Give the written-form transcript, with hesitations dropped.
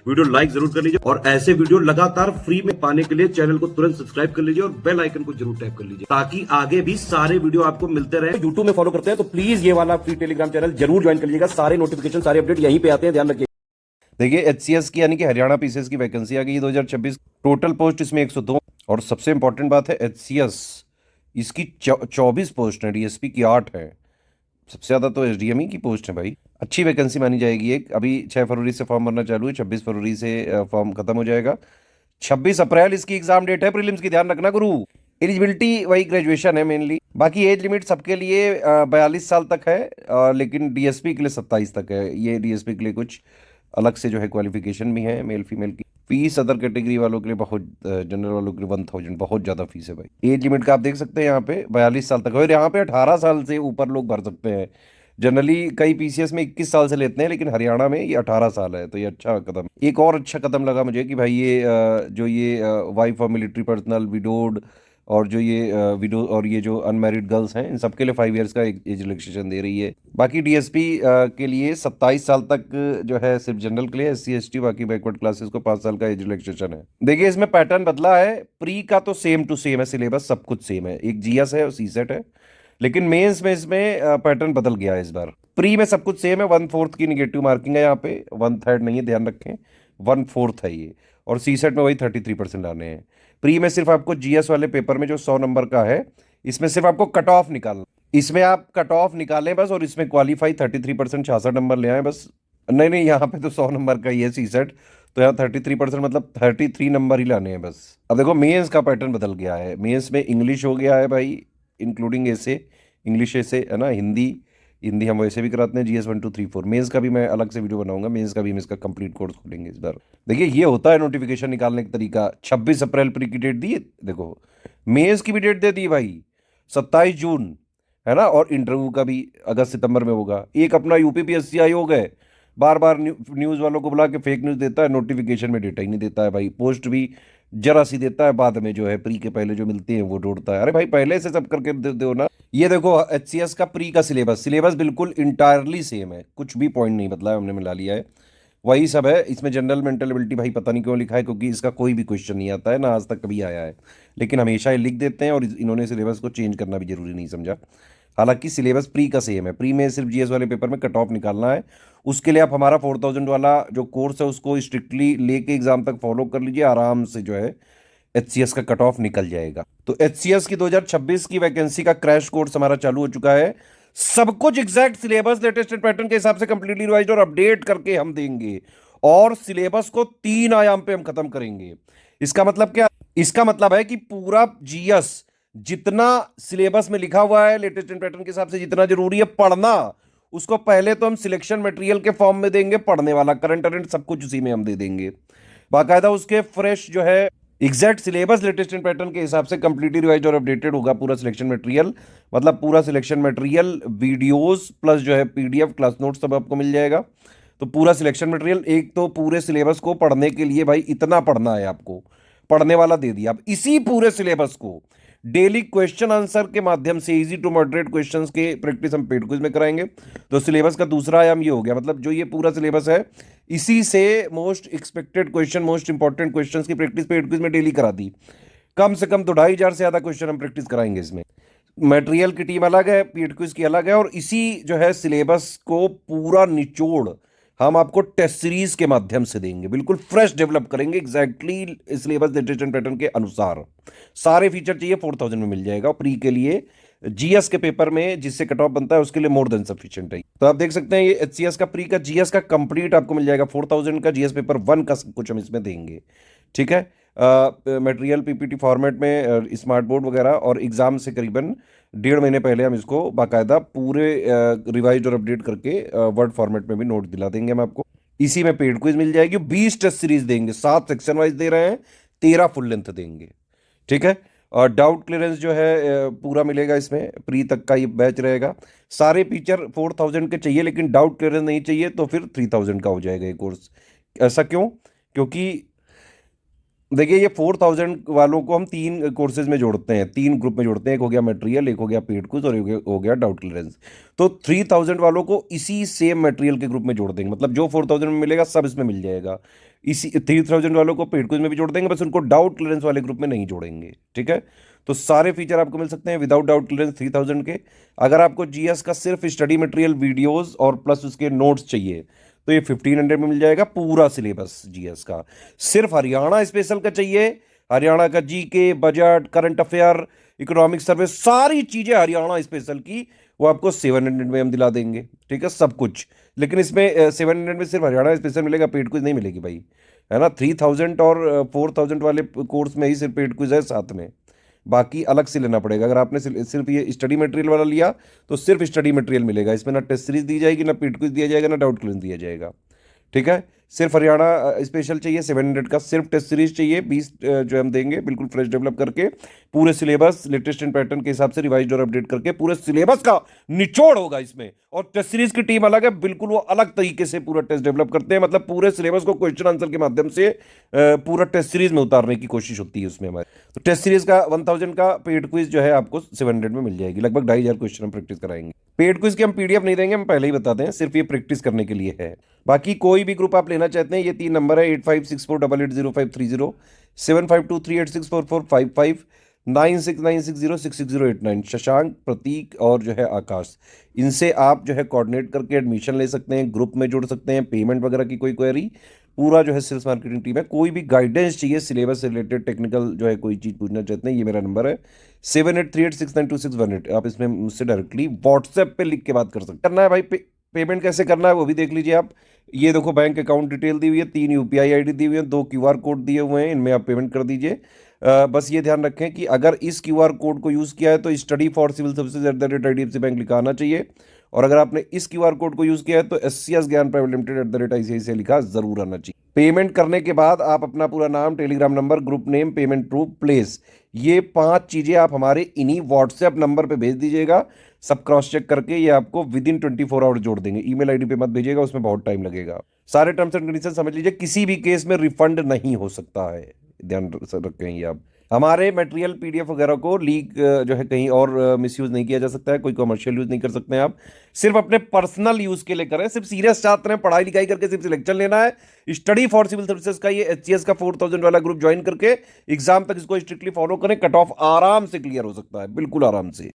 Video like जरूर कर लीजिए और ऐसे वीडियो लगातार फ्री में पाने के लिए चैनल को तुरंत सब्सक्राइब कर लीजिए और बेल आइकन को जरूर टैप कर लीजिए ताकि आगे भी सारे वीडियो आपको मिलते रहे। यूट्यूब में फॉलो करते हैं तो प्लीज ये वाला फ्री टेलीग्राम चैनल जरूर ज्वाइन कर लीजिएगा। सारे नोटिफिकेशन सारे अपडेट यहीं पे आते हैं, ध्यान रखिए। देखिए एचसीएस की यानी कि हरियाणा पीसीएस की वैकेंसी आ गई 2026। टोटल पोस्ट इसमें 102 और सबसे इंपॉर्टेंट बात है एचसीएस इसकी 24 पोस्ट है, डीएसपी की 8 है। सबसे ज़्यादा तो एसडीएमई की पोस्ट है भाई। अच्छी वैकेंसी मानी जाएगी। एक अभी 6 फरवरी से फॉर्म भरना चालू है, 26 फरवरी से फॉर्म खत्म हो जाएगा। 26 अप्रैल इसकी एग्जाम डेट है प्रीलिम्स की, ध्यान रखना गुरु। एलिजिबिलिटी वही ग्रेजुएशन है मेनली, बाकी एज लिमिट सबके लिए 42 साल तक है, लेकिन डीएसपी के लिए 27 तक है। ये डीएसपी के लिए कुछ अलग से जो है क्वालिफिकेशन भी है मेल फीमेल की। फीस अदर कैटेगरी वालों के लिए बहुत, जनरल वालों के लिए 1000, बहुत ज़्यादा फीस है भाई। एज लिमिट का आप देख सकते हैं यहाँ पे 42 साल तक है और यहाँ पे 18 साल से ऊपर लोग भर सकते हैं। जनरली कई पीसीएस में 21 साल से लेते हैं, लेकिन हरियाणा में ये 18 साल है, तो ये अच्छा कदम। एक और अच्छा कदम लगा मुझे कि भाई ये जो ये वाइफ और मिलिट्री पर्सनल, विडोड और जो ये विडो और ये जो अनमैरिड गर्ल्स हैं, इन सबके लिए 5 इयर्स का एज रिलैक्सेशन दे रही है। बाकी डीएसपी के लिए 27 साल तक जो है सिर्फ जनरल के लिए, एससी एसटी बाकी बैकवर्ड क्लासेस को 5 साल का एज रिलैक्सेशन है। देखिए इसमें पैटर्न बदला है। प्री का तो सेम टू सेम है, सिलेबस सब कुछ सेम है, एक जीएस है और सीसेट है, लेकिन मेंस में इसमें पैटर्न बदल गया है इस बार। प्री में सब कुछ सेम है, 1/4 की निगेटिव मार्किंग है यहाँ पे, 1/3 नहीं है, ध्यान रखें, 1/4 है ये। और सीसेट में वही 33% लाने हैं। प्री में सिर्फ आपको जीएस वाले पेपर में जो 100 नंबर का है, इसमें सिर्फ आपको कट ऑफ निकालना, इसमें आप कट ऑफ निकालें बस, और इसमें क्वालिफाई 33% 66 नंबर ले आए बस। नहीं नहीं, यहाँ पे तो 100 नंबर का ही है सीसेट, तो यहाँ 33% मतलब 33 नंबर ही लाने हैं बस। अब देखो मेंस का पैटर्न बदल गया है। मेंस में इंग्लिश हो गया है भाई, इंक्लूडिंग ऐसे इंग्लिश ऐसे है ना, हिंदी हिंदी हम वैसे भी कराते हैं, जीएस 1 2 3 4। मेंस का भी मैं अलग से वीडियो बनाऊंगा, मेंस का भी हम इसका कंप्लीट कोर्स खोलेंगे इस बार। देखिए ये होता है नोटिफिकेशन निकालने का तरीका। 26 अप्रैल प्री की डेट दी, देखो मेंस की भी डेट दे दी भाई, 27 जून है ना, और इंटरव्यू का भी अगस्त सितंबर में होगा। एक अपना यूपीपीएससी आयोग है, बार बार न्यूज़ वालों को बुला के फेक न्यूज़ देता है, नोटिफिकेशन में डेटा ही नहीं देता है भाई। पोस्ट भी जरा सी देता है, बाद में जो है प्री के पहले जो मिलती है वो ढूंढता है। अरे भाई पहले से सब करके दो ना। ये देखो एचसीएस का प्री का सिलेबस बिल्कुल इंटायरली सेम है, कुछ भी पॉइंट नहीं बदला है, हमने मिला लिया है, वही सब है। इसमें जनरल मेंटल एबिलिटी भाई पता नहीं क्यों लिखा है, क्योंकि इसका कोई भी क्वेश्चन नहीं आता है ना, आज तक कभी आया है, लेकिन हमेशा ये लिख देते हैं, और इन्होंने सिलेबस को चेंज करना भी जरूरी नहीं समझा। हालांकि सिलेबस प्री का सेम है। प्री में सिर्फ जीएस वाले पेपर में कट ऑफ निकालना है। उसके लिए आप हमारा 4000 वाला जो कोर्स है उसको स्ट्रिक्टली लेके एग्जाम तक फॉलो कर लीजिए, आराम से जो है एचसीएस का कट ऑफ निकल जाएगा। तो एचसीएस की 2026 की वैकेंसी का क्रैश कोर्स हमारा चालू हो चुका है। सब कुछ एग्जैक्ट सिलेबस लेटेस्ट पैटर्न के हिसाब से कंप्लीटली रिवाइज्ड और अपडेट करके हम देंगे, और सिलेबस को 3 आयाम पे हम खत्म करेंगे। इसका मतलब क्या? इसका मतलब है कि पूरा जीएस जितना सिलेबस में लिखा हुआ है लेटेस्ट पैटर्न के हिसाब से जितना जरूरी है पढ़ना, उसको पहले तो हम सिलेक्शन मटेरियल के फॉर्म में देंगे, पढ़ने वाला करंट अरेंट सब कुछ उसी में हम दे देंगे। बाकायदा उसके फ्रेश जो है एग्जैक्ट सिलेबस लेटेस्ट पैटर्न के हिसाब से कंप्लीटली रिवाइज्ड और अपडेटेड होगा पूरा सिलेक्शन मटेरियल। मतलब पूरा सिलेक्शन मटेरियल, वीडियोस प्लस जो है पीडीएफ, क्लास नोट सब आपको मिल जाएगा। तो पूरा सिलेक्शन मटेरियल, एक तो पूरे सिलेबस को पढ़ने के लिए भाई इतना पढ़ना है आपको, पढ़ने वाला दे दिया। अब इसी पूरे सिलेबस को डेली क्वेश्चन आंसर के माध्यम से इजी टू मॉडरेट क्वेश्चंस के प्रैक्टिस हम पेड क्विज में कराएंगे। तो सिलेबस का दूसरा आयाम ये हो गया, मतलब जो ये पूरा सिलेबस है इसी से most expected question, most important questions की प्रैक्टिस पेड क्विज में डेली करा दी। कम से कम तो 2500 से ज्यादा क्वेश्चन हम प्रैक्टिस कराएंगे इसमें। मटेरियल की टीम अलग है, पेड क्विज की अलग है, और इसी जो है सिलेबस को पूरा निचोड़ हम आपको टेस्ट सीरीज के माध्यम से देंगे, बिल्कुल फ्रेश डेवलप करेंगे एग्जैक्टली सिलेबस लेटेस्ट पैटर्न के अनुसार। सारे फीचर चाहिए 4000 में मिल जाएगा। प्री के लिए जीएस के पेपर में जिससे कट ऑफ बनता है उसके लिए मोर देन सफिशिएंट है। तो आप देख सकते हैं ये एचसीएस का प्री का जीएस का कंप्लीट आपको मिल जाएगा 4000 का। जीएस पेपर 1 का सब कुछ हम इसमें देंगे, ठीक है। मटेरियल पीपीटी फॉर्मेट में, स्मार्ट बोर्ड वगैरह, और एग्जाम से करीबन 1.5 महीने पहले हम इसको बाकायदा पूरे रिवाइज और अपडेट करके वर्ड फॉर्मेट में भी नोट दिला देंगे हम आपको। इसी में पेड क्विज मिल जाएगी, 20 टेस्ट सीरीज देंगे, 7 सेक्शन वाइज दे रहे हैं, 13 फुल लेंथ देंगे, ठीक है। और डाउट क्लियरेंस जो है पूरा मिलेगा इसमें, प्री तक का ये बैच रहेगा। सारे फीचर 4000 के चाहिए, लेकिन डाउट क्लियरेंस नहीं चाहिए तो फिर 3000 का हो जाएगा ये कोर्स। ऐसा क्यों? क्योंकि देखिए ये 4000 वालों को हम 3 कोर्सेज में जोड़ते हैं, 3 ग्रुप में जोड़ते हैं। एक हो गया मटेरियल, एक हो गया पेड क्विज और हो गया डाउट क्लियरेंस। तो 3000 वालों को इसी सेम मटेरियल के ग्रुप में जोड़ देंगे, मतलब जो 4000 में मिलेगा सब इसमें मिल जाएगा। इसी 3000 वालों को पेड क्विज में भी जोड़ देंगे, बस उनको डाउट क्लियरेंस वाले ग्रुप में नहीं जोड़ेंगे, ठीक है। तो सारे फीचर आपको मिल सकते हैं विदाउट डाउट क्लियरेंस 3000 के। अगर आपको जीएस का सिर्फ स्टडी मटेरियल वीडियोस और प्लस उसके नोट्स चाहिए तो ये 1500 में मिल जाएगा पूरा सिलेबस जीएस का। सिर्फ हरियाणा स्पेशल का चाहिए, हरियाणा का GK, budget, current affair, economic survey, सारी चीजें हरियाणा स्पेशल की वो आपको 700 में हम दिला देंगे, ठीक है, सब कुछ। लेकिन इसमें 700 में सिर्फ हरियाणा स्पेशल मिलेगा, पेड क्विज नहीं मिलेगी भाई, है ना। 3000 और 4000 वाले कोर्स में ही सिर्फ पेड क्विज है साथ में, बाकी अलग से लेना पड़ेगा। अगर आपने सिर्फ ये स्टडी मटेरियल वाला लिया तो सिर्फ स्टडी मटेरियल मिलेगा, इसमें ना टेस्ट सीरीज दी जाएगी, ना पेड क्विज दिया जाएगा, ना डाउट क्लियरेंस दिया जाएगा, ठीक है। सिर्फ हरियाणा स्पेशल चाहिए 700 का, सिर्फ टेस्ट सीरीज चाहिए 20 जो हम देंगे बिल्कुल फ्रेश डेवलप करके, पूरे सिलेबस लेटेस्ट एंड पैटर्न के हिसाब से रिवाइज और अपडेट करके पूरे सिलेबस का निचोड़ होगा इसमें। और टेस्ट सीरीज की टीम अलग है बिल्कुल, वो अलग तरीके से पूरा टेस्ट डेवलप करते हैं, मतलब पूरे सिलेबस को क्वेश्चन आंसर के माध्यम से पूरा टेस्ट सीरीज में उतारने की कोशिश होती है उसमें हमारे। तो टेस्ट सीरीज का 1000 का पेड क्विज जो है आपको 700 में मिल जाएगी, लगभग 2500 क्वेश्चन हम प्रैक्टिस कराएंगे। पेड क्विज की हम पीडीएफ नहीं देंगे, हम पहले ही बता दें, सिर्फ ये प्रैक्टिस करने के लिए है। बाकी कोई भी ग्रुप आप लेना चाहते हैं, ये 3 नंबर है 8564880530, 7523864455, 9696066089, शशांक, प्रतीक और जो है आकाश। इनसे आप जो है कोऑर्डिनेट करके एडमिशन ले सकते हैं, ग्रुप में जुड़ सकते हैं। पेमेंट वगैरह की कोई क्वेरी, पूरा जो है सेल्स मार्केटिंग टीम है। कोई भी गाइडेंस चाहिए सिलेबस से रिलेटेड, टेक्निकल जो है कोई चीज़ पूछना चाहते हैं, ये मेरा नंबर है 7838692618। आप इसमें मुझसे डायरेक्टली व्हाट्सएप पे लिख के बात कर सकते हैं। करना है भाई पेमेंट कैसे करना है वो भी देख लीजिए आप। ये देखो बैंक अकाउंट डिटेल दी हुई है, 3 यूपीआई आईडी दी हुई है, 2 क्यूआर कोड दिए हुए हैं, इनमें आप पेमेंट कर दीजिए। बस ये ध्यान रखें कि अगर इस क्यूआर कोड को यूज़ किया है तो study for civil services @IDFC bank लिखा आना चाहिए। और अगर आपने इस क्यूआर कोड को यूज़ किया है तो SCS ज्ञान प्राइवेट लिमिटेड @ICICI लिखा जरूर आना चाहिए। पेमेंट करने के बाद आप अपना पूरा नाम, Telegram number, group name, payment proof, place, ये 5 चीज़ें आप हमारे इन्हीं व्हाट्सएप नंबर पे भेज दीजिएगा। सब क्रॉस चेक करके ये आपको विद इन 24 आवर जोड़ देंगे। ईमेल आईडी पे मत भेजिएगा, उसमें बहुत टाइम लगेगा। सारे टर्म्स एंड कंडीशन समझ लीजिए, किसी भी केस में रिफंड नहीं हो सकता है, ध्यान रखें ये आप। हमारे मटेरियल पीडीएफ वगैरह को लीक जो है कहीं और मिसयूज नहीं किया जा सकता है, कोई कमर्शियल यूज नहीं कर सकते हैं आप। सिर्फ अपने पर्सनल यूज के लिए करें, सिर्फ सीरियस छात्र हैं, पढ़ाई लिखाई करके सिर्फ सिलेक्शन लेना है। स्टडी फॉर सिविल सर्विसेज का ये HCS का 4000 वाला ग्रुप ज्वाइन करके एग्जाम तक इसको स्ट्रिक्टली फॉलो करें, कट ऑफ आराम से क्लियर हो सकता है, बिल्कुल आराम से।